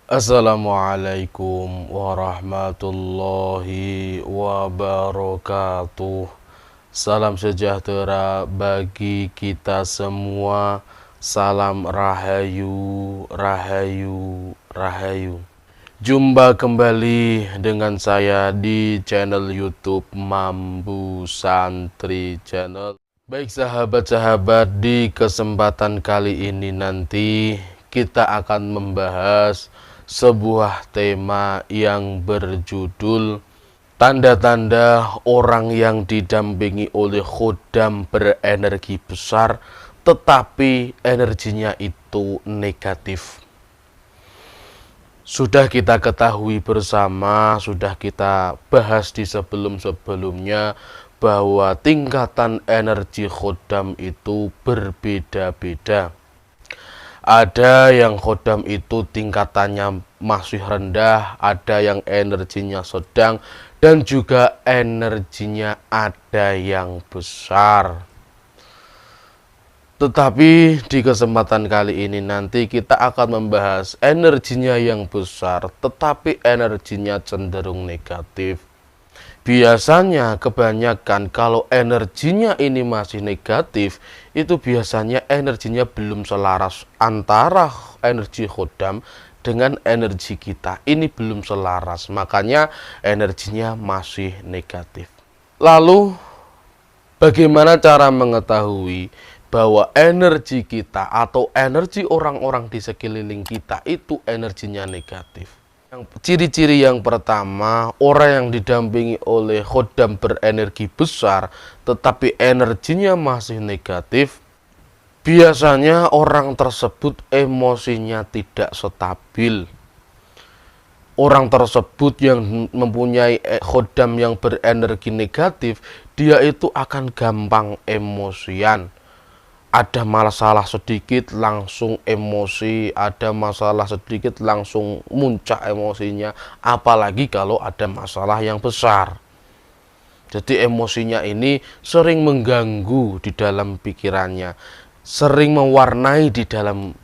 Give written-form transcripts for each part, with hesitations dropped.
Assalamualaikum warahmatullahi wabarakatuh. Salam sejahtera bagi kita semua. Salam rahayu, rahayu, rahayu. Jumpa kembali dengan saya di channel YouTube Mambu Santri Channel. Baik sahabat-sahabat, di kesempatan kali ini nanti kita akan membahas sebuah tema yang berjudul tanda-tanda orang yang didampingi oleh khodam berenergi besar tetapi energinya itu negatif. Sudah kita ketahui bersama, sudah kita bahas di sebelum-sebelumnya bahwa tingkatan energi khodam itu berbeda-beda. Ada yang khodam itu tingkatannya masih rendah, ada yang energinya sedang, dan juga energinya ada yang besar. Tetapi di kesempatan kali ini nanti kita akan membahas energinya yang besar, tetapi energinya cenderung negatif. Biasanya kebanyakan kalau energinya ini masih negatif, itu biasanya energinya belum selaras antara energi khodam dengan energi kita. Ini belum selaras, makanya energinya masih negatif. Lalu bagaimana cara mengetahui bahwa energi kita atau energi orang-orang di sekeliling kita itu energinya negatif? Ciri-ciri yang pertama, orang yang didampingi oleh khodam berenergi besar tetapi energinya masih negatif, biasanya orang tersebut emosinya tidak stabil. Orang tersebut yang mempunyai khodam yang berenergi negatif, dia itu akan gampang emosian. Ada masalah sedikit langsung emosi, ada masalah sedikit langsung muncak emosinya, apalagi kalau ada masalah yang besar. Jadi emosinya ini sering mengganggu di dalam pikirannya, sering mewarnai di dalam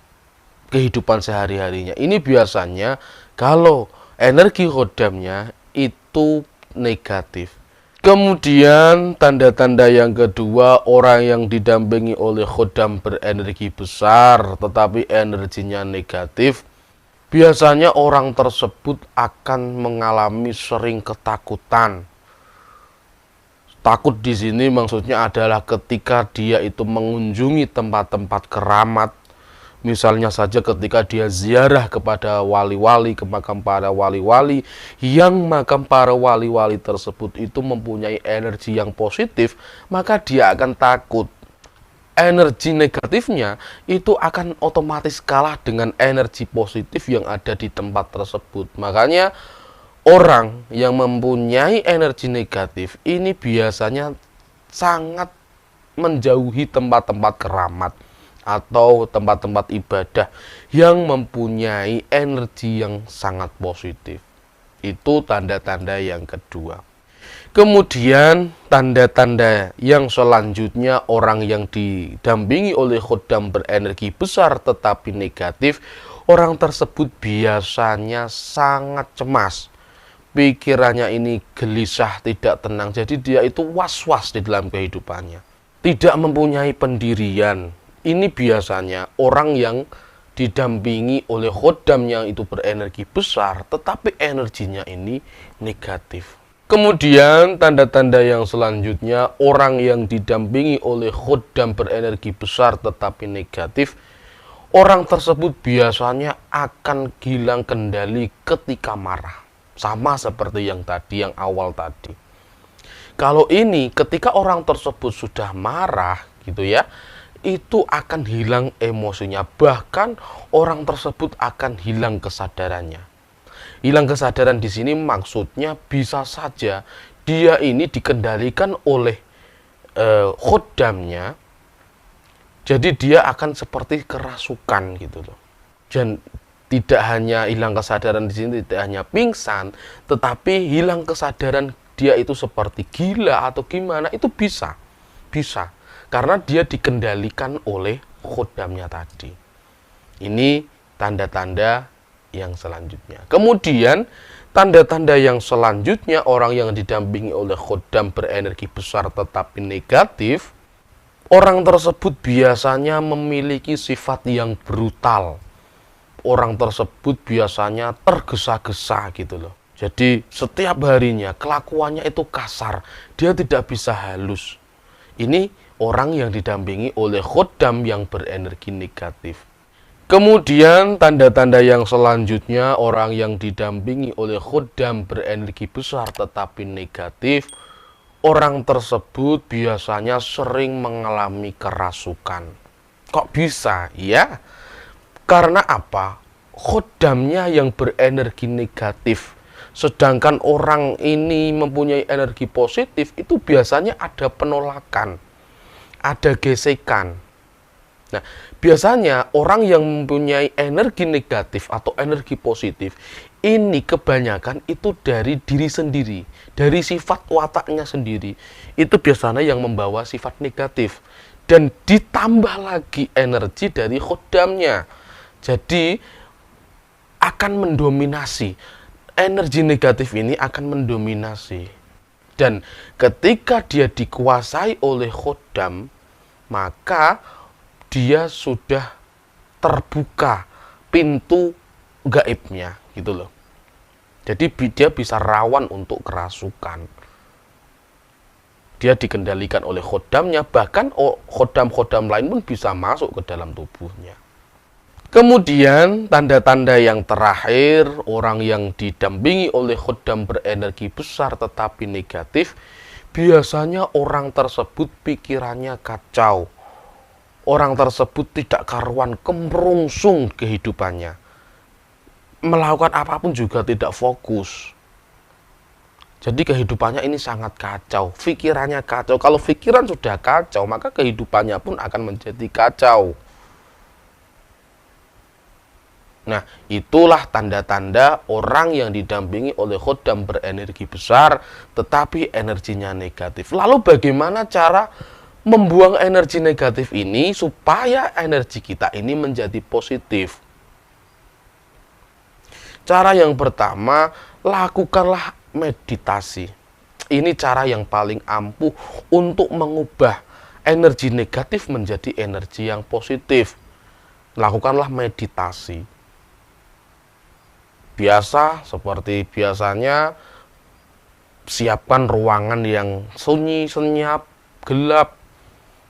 kehidupan sehari-harinya. Ini biasanya kalau energi khodamnya itu negatif. Kemudian tanda-tanda yang kedua, orang yang didampingi oleh khodam berenergi besar tetapi energinya negatif, biasanya orang tersebut akan mengalami sering ketakutan. Takut di sini maksudnya adalah ketika dia itu mengunjungi tempat-tempat keramat. Misalnya saja ketika dia ziarah kepada wali-wali, ke makam para wali-wali, yang makam para wali-wali tersebut itu mempunyai energi yang positif, maka dia akan takut. Energi negatifnya itu akan otomatis kalah dengan energi positif yang ada di tempat tersebut. Makanya orang yang mempunyai energi negatif ini biasanya sangat menjauhi tempat-tempat keramat atau tempat-tempat ibadah yang mempunyai energi yang sangat positif. Itu tanda-tanda yang kedua. Kemudian tanda-tanda yang selanjutnya, orang yang didampingi oleh khodam berenergi besar tetapi negatif, orang tersebut biasanya sangat cemas. Pikirannya ini gelisah, tidak tenang. Jadi dia itu was-was di dalam kehidupannya. Tidak mempunyai pendirian. Ini biasanya orang yang didampingi oleh khodam yang itu berenergi besar, tetapi energinya ini negatif. Kemudian tanda-tanda yang selanjutnya, orang yang didampingi oleh khodam berenergi besar tetapi negatif, orang tersebut biasanya akan hilang kendali ketika marah. Sama seperti yang tadi, yang awal tadi. Kalau ini ketika orang tersebut sudah marah gitu ya, itu akan hilang emosinya, bahkan orang tersebut akan hilang kesadarannya. Hilang kesadaran di sini maksudnya bisa saja dia ini dikendalikan oleh khodamnya, jadi dia akan seperti kerasukan gitu loh. Dan tidak hanya hilang kesadaran di sini, tidak hanya pingsan, tetapi hilang kesadaran dia itu seperti gila atau gimana, itu bisa. Karena dia dikendalikan oleh khodamnya tadi. Ini tanda-tanda yang selanjutnya. Kemudian tanda-tanda yang selanjutnya, orang yang didampingi oleh khodam berenergi besar tetapi negatif, orang tersebut biasanya memiliki sifat yang brutal. Orang tersebut biasanya tergesa-gesa gitu loh. Jadi setiap harinya kelakuannya itu kasar, dia tidak bisa halus. Ini orang yang didampingi oleh khodam yang berenergi negatif. Kemudian tanda-tanda yang selanjutnya, orang yang didampingi oleh khodam berenergi besar tetapi negatif, orang tersebut biasanya sering mengalami kerasukan. Kok bisa? Ya, karena apa? Khodamnya yang berenergi negatif, sedangkan orang ini mempunyai energi positif, itu biasanya ada penolakan, ada gesekan. Nah, biasanya orang yang mempunyai energi negatif atau energi positif, ini kebanyakan itu dari diri sendiri, dari sifat wataknya sendiri. Itu biasanya yang membawa sifat negatif. Dan ditambah lagi energi dari khodamnya. Jadi akan mendominasi. Energi negatif ini akan mendominasi. Dan ketika dia dikuasai oleh khodam, maka dia sudah terbuka pintu gaibnya gitu loh. Jadi dia bisa rawan untuk kerasukan. Dia dikendalikan oleh khodamnya, bahkan khodam-khodam lain pun bisa masuk ke dalam tubuhnya. Kemudian tanda-tanda yang terakhir, orang yang didampingi oleh khodam berenergi besar tetapi negatif, biasanya orang tersebut pikirannya kacau. Orang tersebut tidak karuan, kemerungsung kehidupannya. Melakukan apapun juga tidak fokus. Jadi kehidupannya ini sangat kacau, pikirannya kacau. Kalau pikiran sudah kacau, maka kehidupannya pun akan menjadi kacau. Nah, itulah tanda-tanda orang yang didampingi oleh khodam berenergi besar, tetapi energinya negatif. Lalu bagaimana cara membuang energi negatif ini supaya energi kita ini menjadi positif? Cara yang pertama, lakukanlah meditasi. Ini cara yang paling ampuh untuk mengubah energi negatif menjadi energi yang positif. Lakukanlah meditasi. Biasa, seperti biasanya, siapkan ruangan yang sunyi, senyap, gelap.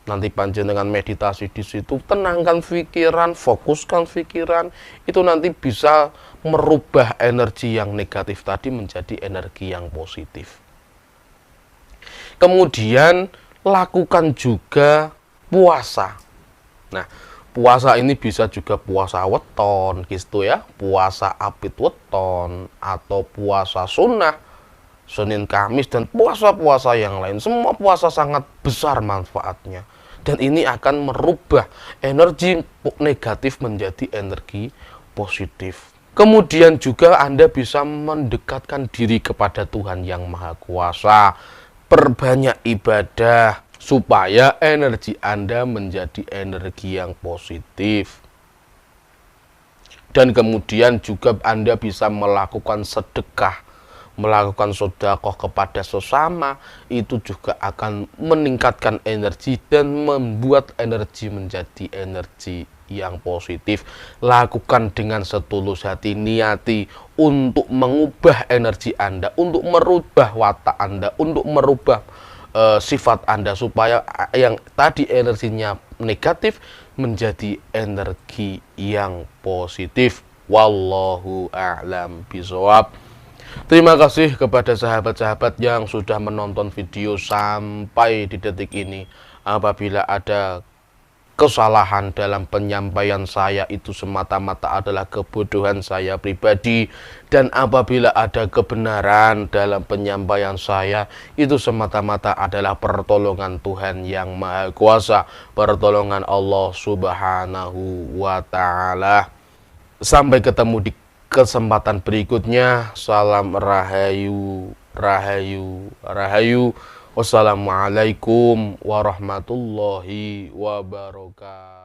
Nanti panjenengan meditasi di situ, tenangkan pikiran, fokuskan pikiran, itu nanti bisa merubah energi yang negatif tadi menjadi energi yang positif. Kemudian lakukan juga puasa. Nah, puasa ini bisa juga puasa weton gitu ya, puasa apit weton atau puasa sunnah Senin Kamis dan puasa-puasa yang lain. Semua puasa sangat besar manfaatnya. Dan ini akan merubah energi negatif menjadi energi positif. Kemudian juga Anda bisa mendekatkan diri kepada Tuhan yang Maha Kuasa. Perbanyak ibadah supaya energi Anda menjadi energi yang positif. Dan kemudian juga Anda bisa melakukan sedekah, melakukan sedekah kepada sesama, itu juga akan meningkatkan energi dan membuat energi menjadi energi yang positif. Lakukan dengan setulus hati, niati untuk mengubah energi Anda, untuk merubah watak Anda, untuk merubah sifat Anda supaya yang tadi energinya negatif menjadi energi yang positif. Wallahu a'lam bishawab. Terima kasih kepada sahabat-sahabat yang sudah menonton video sampai di detik ini. Apabila ada kesalahan dalam penyampaian saya, itu semata-mata adalah kebodohan saya pribadi, dan apabila ada kebenaran dalam penyampaian saya, itu semata-mata adalah pertolongan Tuhan yang Maha Kuasa, pertolongan Allah Subhanahu wa Ta'ala. Sampai ketemu di kesempatan berikutnya. Salam rahayu, rahayu, rahayu. Wassalamualaikum warahmatullahi wabarakatuh.